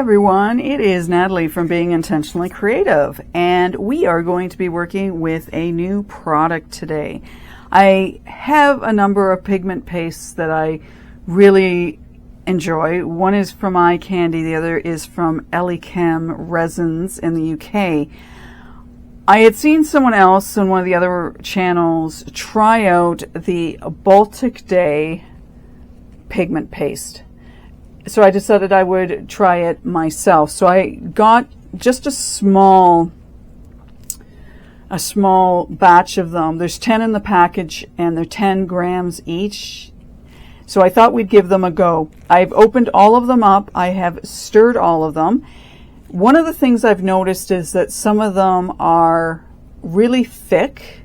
everyone, it is Natalie from Being Intentionally Creative, and we are going to be working with a new product today. I have a number of pigment pastes that I really enjoy. One is from Eye Candy, the other is from Chem Resins in the UK. I had seen someone else on one of the other channels try out the Baltic Day pigment paste. So I decided I would try it myself. So I got just a small batch of them. There's 10 in the package and they're 10 grams each. So I thought we'd give them a go. I've opened all of them up. I have stirred all of them. One of the things I've noticed is that some of them are really thick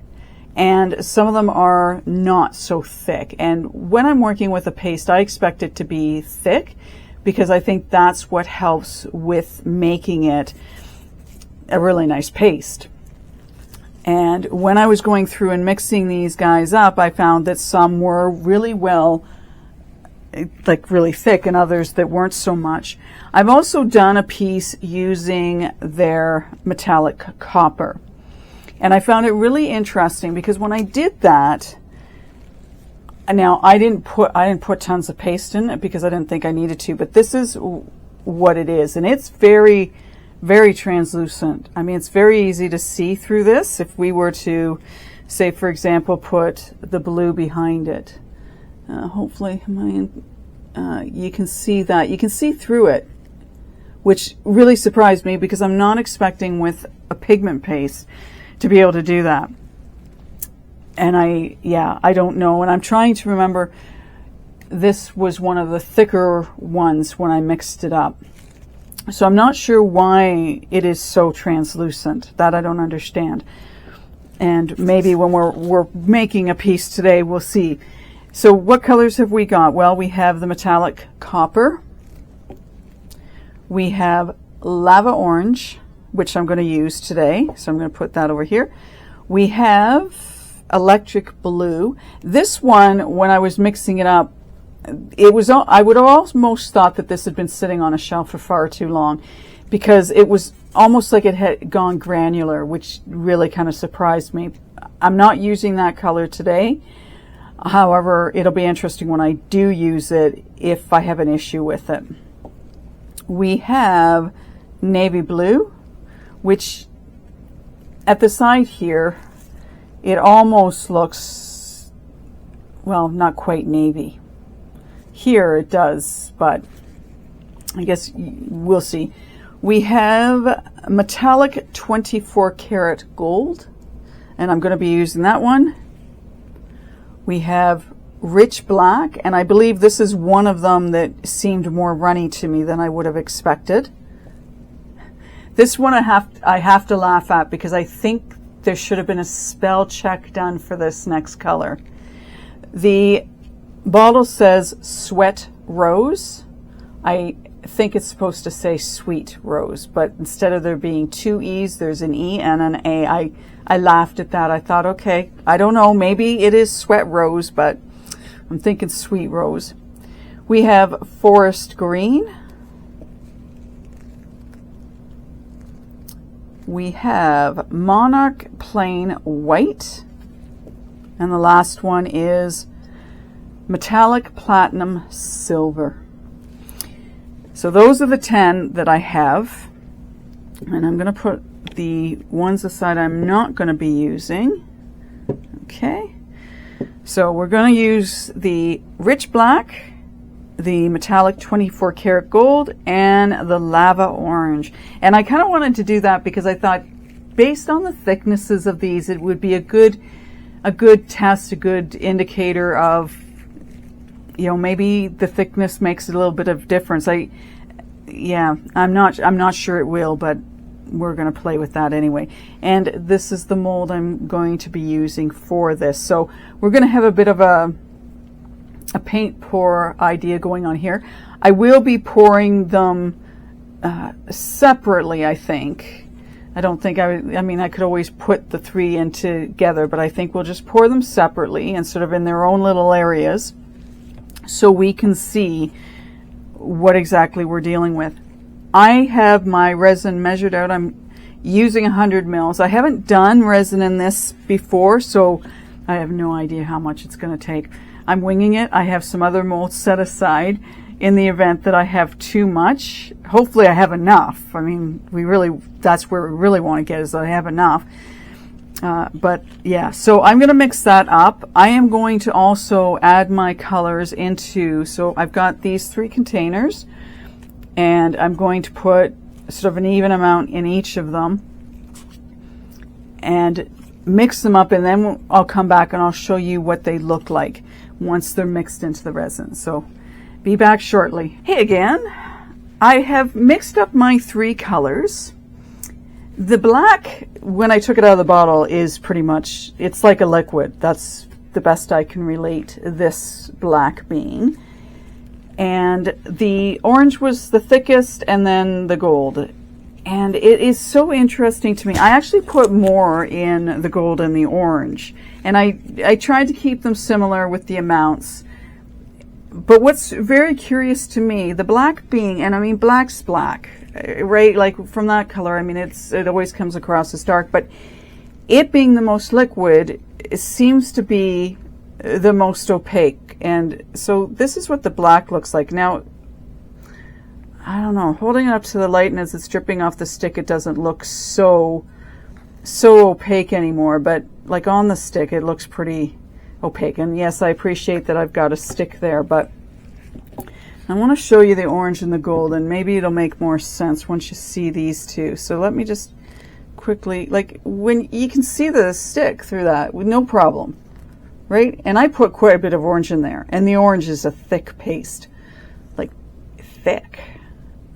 and some of them are not so thick. And when I'm working with a paste, I expect it to be thick because I think that's what helps with making it a really nice paste. And when I was going through and mixing these guys up, I found that some were really really thick and others that weren't so much. I've also done a piece using their metallic copper. And I found it really interesting because when I did that, now I didn't put tons of paste in it because I didn't think I needed to, but this is what it is. And it's very, very translucent. I mean, it's very easy to see through this if we were to, say, for example, put the blue behind it. Hopefully, you can see that. You can see through it, which really surprised me because I'm not expecting with a pigment paste to be able to do that. And I don't know. And I'm trying to remember, this was one of the thicker ones when I mixed it up. So I'm not sure why it is so translucent. That I don't understand. And maybe when we're making a piece today, we'll see. So what colors have we got? Well, we have the metallic copper. We have lava orange, which I'm going to use today. So I'm going to put that over here. We have electric blue. This one, when I was mixing it up, I would have almost thought that this had been sitting on a shelf for far too long because it was almost like it had gone granular, which really kind of surprised me. I'm not using that color today. However, it'll be interesting when I do use it if I have an issue with it. We have navy blue, which at the side here, it almost looks, well, not quite navy. Here it does, but I guess we'll see. We have metallic 24 karat gold, and I'm going to be using that one. We have rich black, and I believe this is one of them that seemed more runny to me than I would have expected. This one I have to laugh at because I think there should have been a spell check done for this next color. The bottle says Sweat Rose. I think it's supposed to say Sweet Rose, but instead of there being two E's, there's an E and an A. I laughed at that. I thought, okay, I don't know, maybe it is Sweat Rose, but I'm thinking Sweet Rose. We have Forest Green. We have Monarch Plain White. And the last one is Metallic Platinum Silver. So those are the 10 that I have. And I'm going to put the ones aside I'm not going to be using. Okay. So we're going to use the rich black, the metallic 24 karat gold, and the lava orange. And I kind of wanted to do that because I thought based on the thicknesses of these, it would be a good test, a good indicator of, you know, maybe the thickness makes a little bit of difference. I'm not sure it will, but we're going to play with that anyway. And this is the mold I'm going to be using for this. So we're going to have a bit of a paint pour idea going on here. I will be pouring them separately, I think. I don't think I mean, I could always put the three in together, but I think we'll just pour them separately and sort of in their own little areas so we can see what exactly we're dealing with. I have my resin measured out. I'm using 100 mils. I haven't done resin in this before, so I have no idea how much it's going to take. I'm winging it. I have some other molds set aside in the event that I have too much. Hopefully I have enough. I mean, that's where we really want to get, is that I have enough. But yeah, so I'm going to mix that up. I am going to also add my colors into, so I've got these 3 containers, and I'm going to put sort of an even amount in each of them and mix them up, and then I'll come back and I'll show you what they look like once they're mixed into the resin. So be back shortly. Hey again. I have mixed up my 3 colors. The black, when I took it out of the bottle, is pretty much, it's like a liquid. That's the best I can relate this black being. And the orange was the thickest, and then the gold. And it is so interesting to me. I actually put more in the gold and the orange. And I tried to keep them similar with the amounts. But what's very curious to me, the black being, and I mean black's black, right? Like from that color, I mean it always comes across as dark, but it being the most liquid, it seems to be the most opaque. And so this is what the black looks like. Now, I don't know, holding it up to the light and as it's dripping off the stick, it doesn't look so opaque anymore, but like on the stick, it looks pretty opaque. And yes, I appreciate that I've got a stick there, but I want to show you the orange and the gold, and maybe it'll make more sense once you see these two. So let me just quickly, like when you can see the stick through that with no problem, right? And I put quite a bit of orange in there, and the orange is a thick paste, like thick,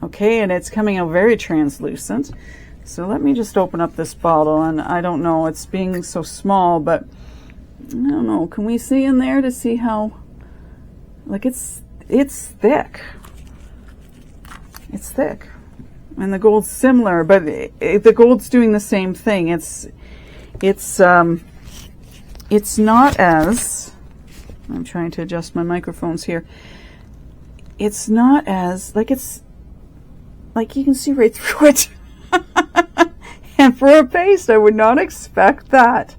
okay? And it's coming out very translucent. So let me just open up this bottle, and I don't know, it's being so small, but I don't know, can we see in there to see how, like it's thick. It's thick. And the gold's similar, but the gold's doing the same thing. It's not as, I'm trying to adjust my microphones here. It's not as, like it's, like you can see right through it. And for a paste, I would not expect that.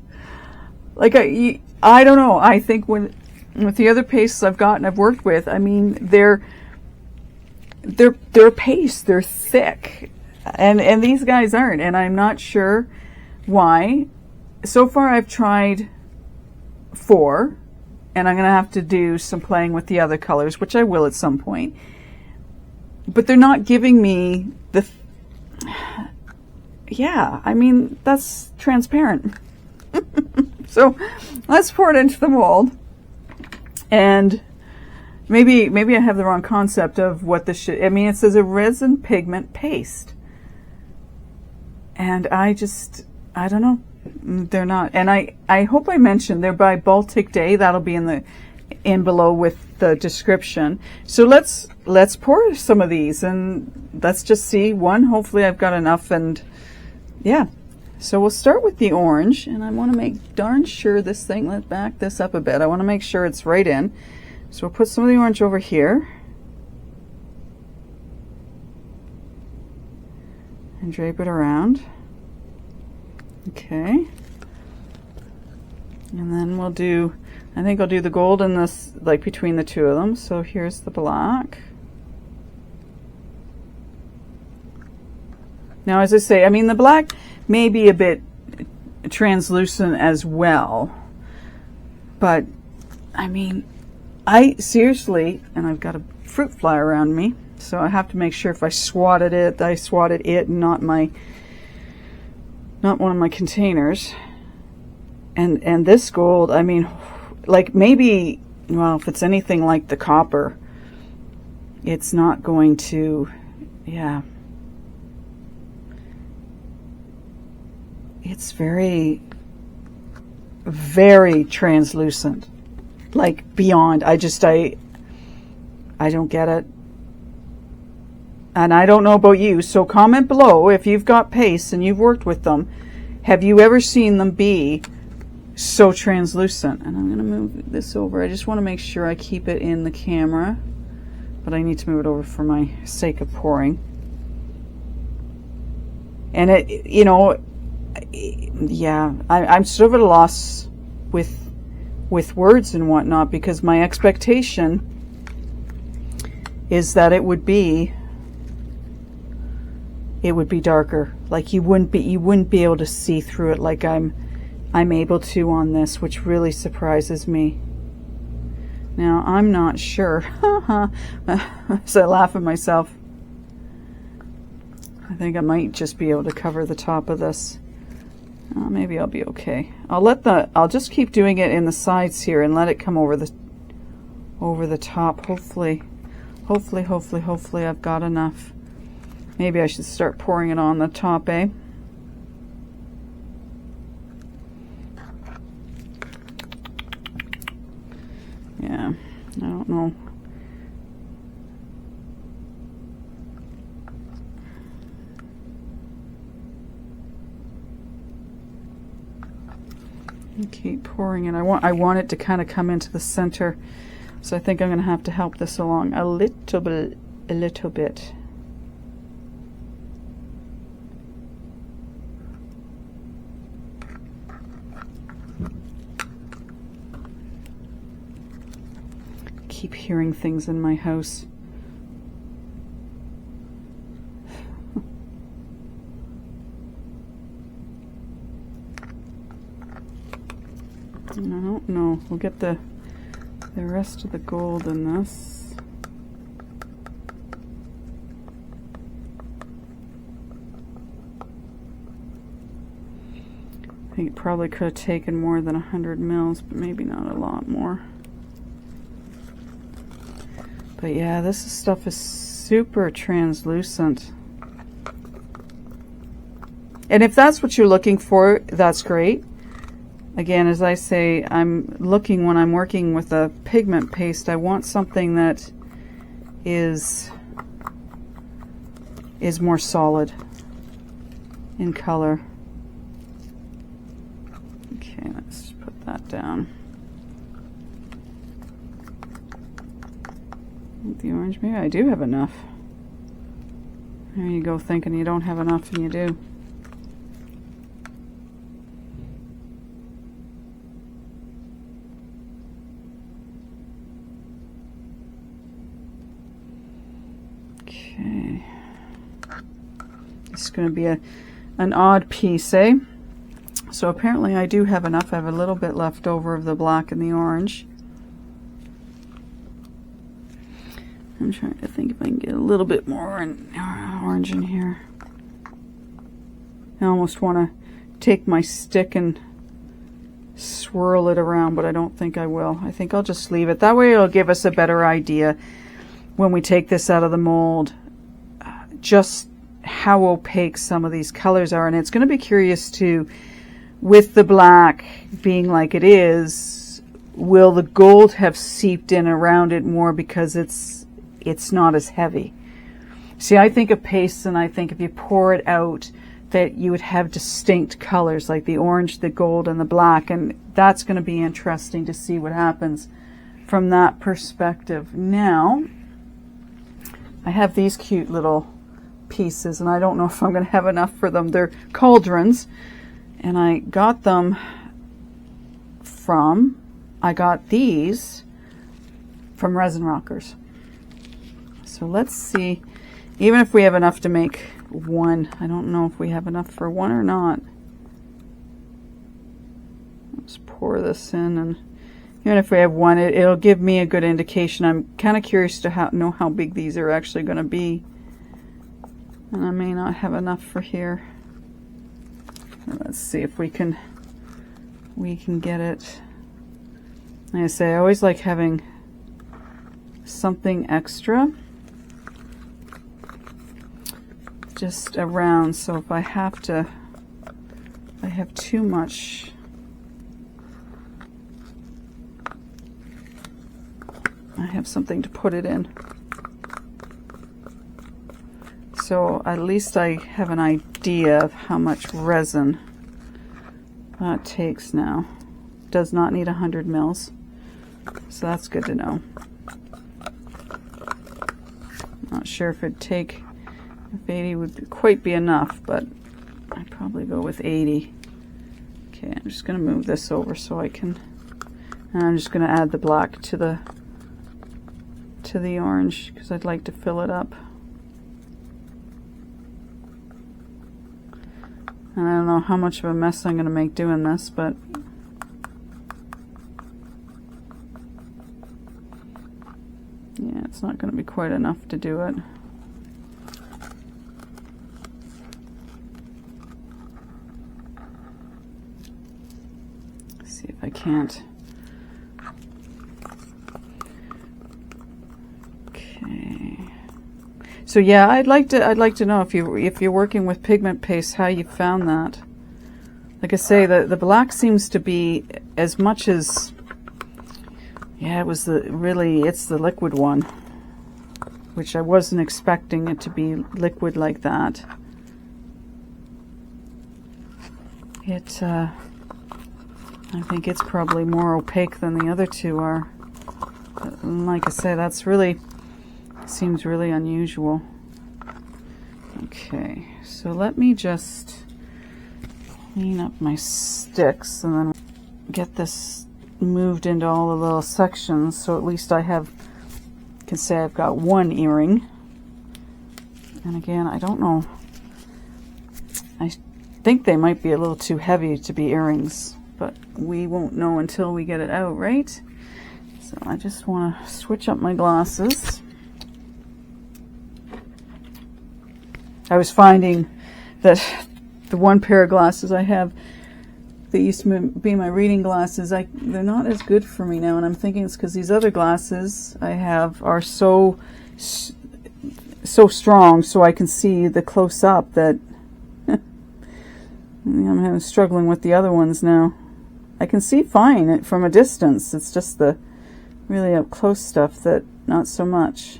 Like I don't know. I think with the other pastes I've worked with, I mean they're paste, they're thick, and these guys aren't, and I'm not sure why. So far I've tried 4, and I'm gonna have to do some playing with the other colors, which I will at some point. But they're not giving me the. Yeah, I mean that's transparent. So let's pour it into the mold, and maybe I have the wrong concept of what this should. I mean, it says a resin pigment paste, and I don't know. They're not, and I hope I mentioned they're by Baltic Day. That'll be in below with the description. So let's pour some of these, and let's just see one. Hopefully I've got enough, and yeah. So we'll start with the orange, and I want to make darn sure this thing, let's back this up a bit. I want to make sure it's right in. So we'll put some of the orange over here. And drape it around. Okay. And then we'll do, I think I'll do the gold in this, like between the two of them. So here's the black. Now, as I say, I mean, the black may be a bit translucent as well, but I mean, I seriously, and I've got a fruit fly around me, so I have to make sure if I swatted it, I swatted it, not one of my containers. And this gold, I mean, like maybe, well, if it's anything like the copper, it's not going to, yeah. It's very, very translucent, like beyond. I don't get it. And I don't know about you, so comment below if you've got pastes and you've worked with them. Have you ever seen them be so translucent? And I'm going to move this over. I just want to make sure I keep it in the camera, but I need to move it over for my sake of pouring. And it, you know, yeah, I'm sort of at a loss with words and whatnot, because my expectation is that it would be darker. Like you wouldn't be able to see through it like I'm able to on this, which really surprises me. Now I'm not sure. As I laugh at myself. I think I might just be able to cover the top of this. Maybe I'll be okay. I'll just keep doing it in the sides here and let it come over the top. Hopefully I've got enough. Maybe I should start pouring it on the top, eh? Yeah, I don't know. Keep pouring it. I want it to kind of come into the center, so I think I'm going to have to help this along a little bit. Keep hearing things in my house. I don't know. We'll get the rest of the gold in this. I think it probably could have taken more than 100 mils, but maybe not a lot more. But yeah, this stuff is super translucent. And if that's what you're looking for, that's great. Again, as I say, I'm looking, when I'm working with a pigment paste, I want something that is more solid in color. Okay, let's just put that down. The orange, maybe I do have enough. There you go, thinking you don't have enough and you do. Okay. It's going to be an odd piece, eh? So apparently I do have enough. I have a little bit left over of the black and the orange. I'm trying to think if I can get a little bit more orange in here. I almost want to take my stick and swirl it around, but I don't think I will. I think I'll just leave it. That way it'll give us a better idea when we take this out of the mold, just how opaque some of these colors are. And it's going to be curious too, with the black being like it is, will the gold have seeped in around it more because it's not as heavy? See, I think of pastes, and I think if you pour it out that you would have distinct colors like the orange, the gold, and the black, and that's going to be interesting to see what happens from that perspective. Now, I have these cute little pieces, and I don't know if I'm going to have enough for them. They're cauldrons, and I got them from, I got these from Resin Rockers. So let's see, even if we have enough to make one. I don't know if we have enough for one or not. Let's pour this in, and even if we have one, it'll give me a good indication. I'm kind of curious to know how big these are actually going to be. And I may not have enough for here. Let's see if we can get it. Like I say, I always like having something extra just around, so if I have too much, I have something to put it in. So at least I have an idea of how much resin that takes now. Does not need 100 mils, so that's good to know. Not sure if it'd take, if 80 would quite be enough, but I'd probably go with 80. Okay, I'm just going to move this over so I can, and I'm just going to add the black to the orange because I'd like to fill it up. And I don't know how much of a mess I'm going to make doing this, but yeah, it's not going to be quite enough to do it. Let's see if I can't. Okay. So yeah, I'd like to know if you're working with pigment paste, how you found that. Like I say, the black seems to be as much as, yeah, it's the liquid one, which I wasn't expecting it to be liquid like that. I think it's probably more opaque than the other two are. But like I say, that's really, seems really unusual. Okay, so let me just clean up my sticks and then get this moved into all the little sections, so at least I can say I've got one earring. And again, I don't know, I think they might be a little too heavy to be earrings, but we won't know until we get it out, right? So I just want to switch up my glasses. I was finding that the one pair of glasses I have, they used to be my reading glasses, they're not as good for me now, and I'm thinking it's because these other glasses I have are so strong, so I can see the close-up, that I'm struggling with the other ones now. I can see fine from a distance, it's just the really up-close stuff that not so much.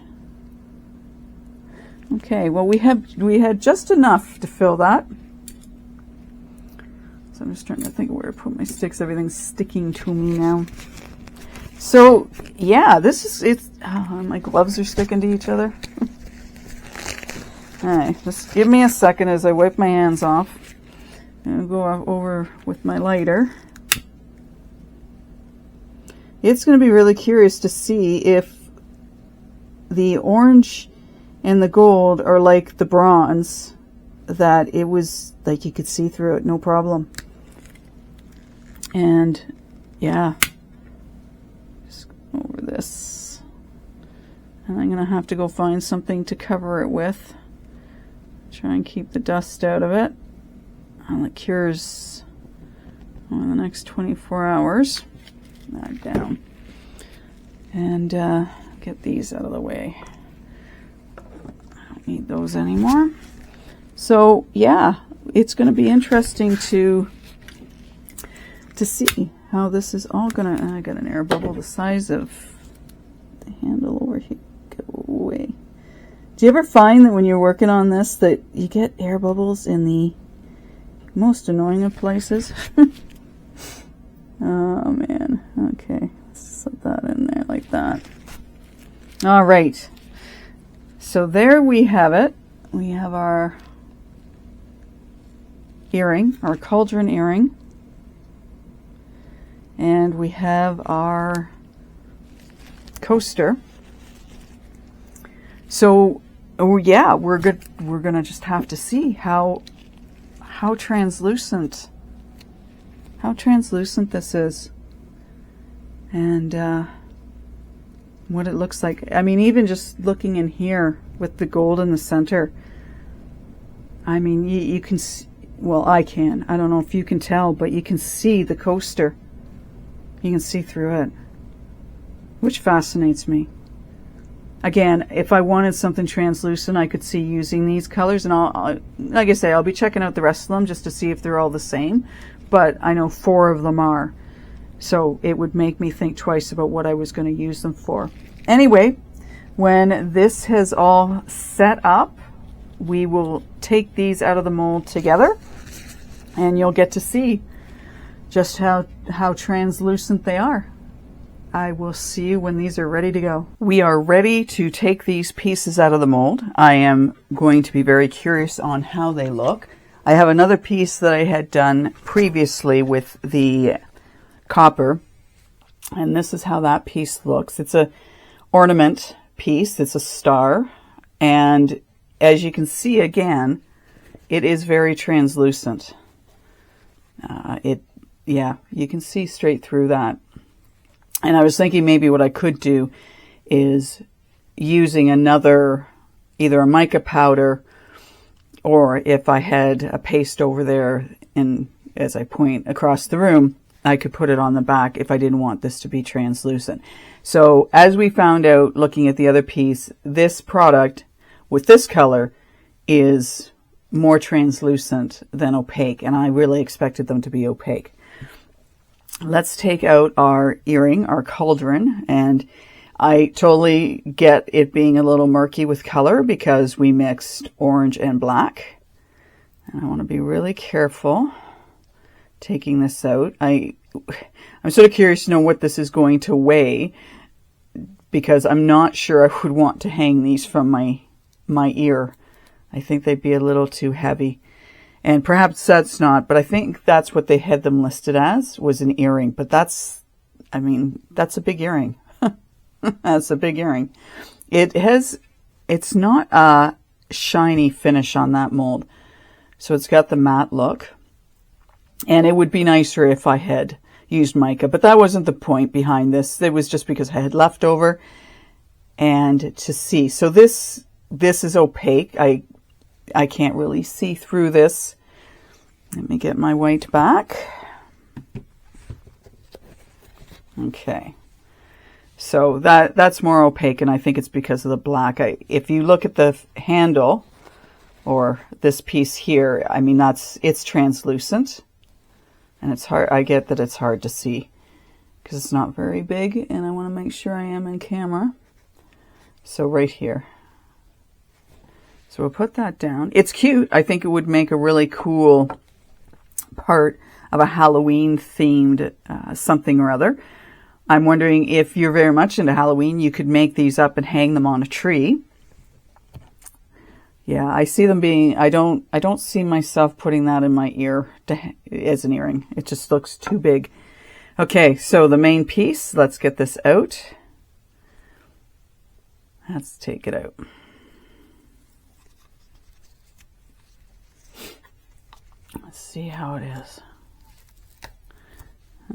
Okay, well we had just enough to fill that. So I'm just trying to think of where to put my sticks. Everything's sticking to me now. So yeah, my gloves are sticking to each other. Alright, just give me a second as I wipe my hands off. I'll go over with my lighter. It's going to be really curious to see if the orange and the gold are like the bronze, that it was like you could see through it, no problem. And yeah, just go over this. And I'm going to have to go find something to cover it with. Try and keep the dust out of it. And it cures over the next 24 hours. That down. And get these out of the way. Need those anymore. So yeah, it's going to be interesting to see how this is all gonna. I got an air bubble the size of the handle over here. Go away. Do you ever find that when you're working on this that you get air bubbles in the most annoying of places? Oh man. Okay, let's set that in there like that. All right. So there we have it. We have our earring, our cauldron earring. And we have our coaster. So, oh yeah, we're good. We're going to just have to see how translucent this is. And what it looks like. I mean, even just looking in here with the gold in the center, I mean, you can see, well, I can. I don't know if you can tell, but you can see the coaster. You can see through it, which fascinates me. Again, if I wanted something translucent, I could see using these colors, and I'll like I say, I'll be checking out the rest of them just to see if they're all the same, but I know 4 of them are. So it would make me think twice about what I was going to use them for. Anyway, when this has all set up, we will take these out of the mold together, and you'll get to see just how translucent they are. I will see you when these are ready to go. We are ready to take these pieces out of the mold. I am going to be very curious on how they look. I have another piece that I had done previously with the copper, and this is how that piece looks. It's a ornament piece. It's a star, and as you can see again, it is very translucent. Yeah, you can see straight through that. And I was thinking maybe what I could do is using another, either a mica powder, or if I had a paste over there, and as I point across the room, I could put it on the back if I didn't want this to be translucent. So as we found out looking at the other piece, this product with this color is more translucent than opaque, and I really expected them to be opaque. Let's take out our earring, our cauldron, and I totally get it being a little murky with color because we mixed orange and black. And I want to be really careful taking this out. I'm sort of curious to know what this is going to weigh, because I'm not sure I would want to hang these from my ear. I think they'd be a little too heavy. And perhaps that's not, but I think that's what they had them listed as, was an earring. But that's a big earring. That's a big earring. It's not a shiny finish on that mold. So it's got the matte look. And it would be nicer if I had used mica, but that wasn't the point behind this. It was just because I had leftover and to see. So this is opaque. I can't really see through this. Let me get my white back. Okay. So that's more opaque, and I think it's because of the black. If you look at the handle, or this piece here, I mean, it's translucent, and it's hard. I get that it's hard to see because it's not very big, and I want to make sure I am in camera. So right here. So we'll put that down. It's cute. I think it would make a really cool part of a Halloween themed something or other. I'm wondering if you're very much into Halloween, you could make these up and hang them on a tree. Yeah, I see them being, I don't see myself putting that in my ear as an earring. It just looks too big. Okay, so the main piece, let's get this out. Let's take it out. Let's see how it is.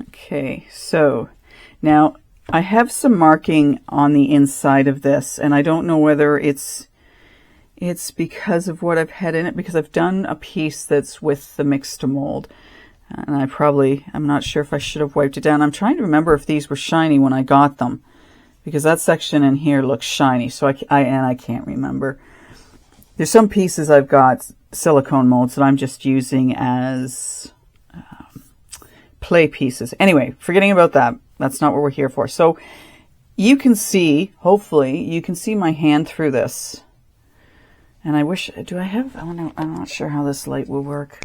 Okay, so now I have some marking on the inside of this, and I don't know whether it's because of what I've had in it, because I've done a piece that's with the mix to mold, and I'm not sure if I should have wiped it down. I'm trying to remember if these were shiny when I got them, because that section in here looks shiny, so I can't remember. There's some pieces I've got silicone molds that I'm just using as play pieces. Anyway, forgetting about that. That's not what we're here for. So you can see, hopefully, you can see my hand through this. And I wish, I'm not sure how this light will work.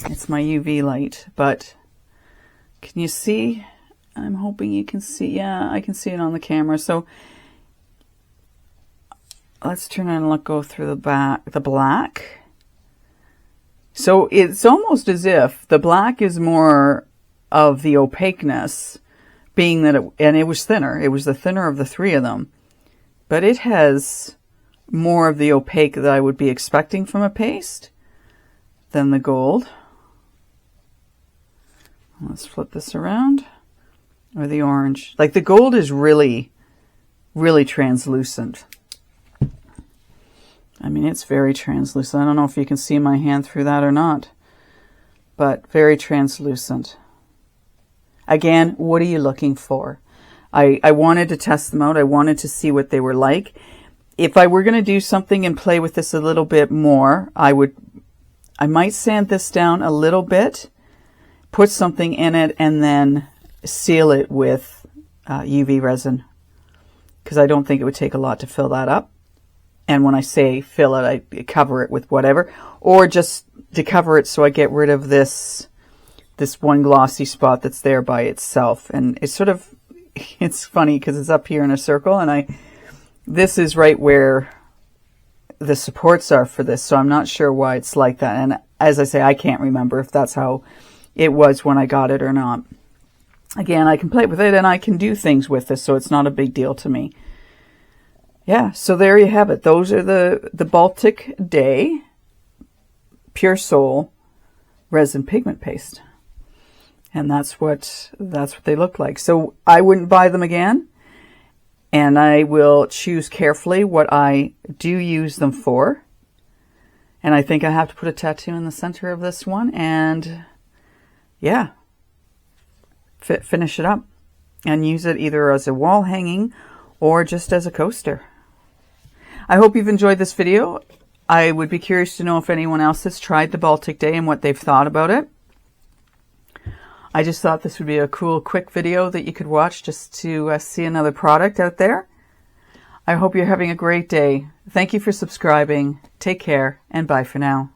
It's my UV light, but can you see? I'm hoping you can see. Yeah, I can see it on the camera. So let's turn it and go through the black. So it's almost as if the black is more of the opaqueness, being that it was thinner. It was the thinner of the three of them. But it has more of the opaque that I would be expecting from a paste than the gold. Let's flip this around. Or the orange. Like the gold is really, really translucent. I mean, it's very translucent. I don't know if you can see my hand through that or not, but very translucent. Again, what are you looking for? I wanted to test them out. I wanted to see what they were like. If I were going to do something and play with this a little bit more, I might sand this down a little bit, put something in it, and then seal it with UV resin, because I don't think it would take a lot to fill that up. And when I say fill it, I cover it with whatever, or just to cover it so I get rid of this one glossy spot that's there by itself. And it's sort of, it's funny because it's up here in a circle, and this is right where the supports are for this, so I'm not sure why it's like that. And as I say, I can't remember if that's how it was when I got it or not. Again, I can play with it and I can do things with this, so it's not a big deal to me. Yeah, so there you have it. Those are the Baltic Day Pure Soul resin pigment paste. And that's what they look like. So I wouldn't buy them again. And I will choose carefully what I do use them for. And I think I have to put a tattoo in the center of this one. And yeah, finish it up. And use it either as a wall hanging or just as a coaster. I hope you've enjoyed this video. I would be curious to know if anyone else has tried the Baltic Day and what they've thought about it. I just thought this would be a cool, quick video that you could watch just to see another product out there. I hope you're having a great day. Thank you for subscribing. Take care, and bye for now.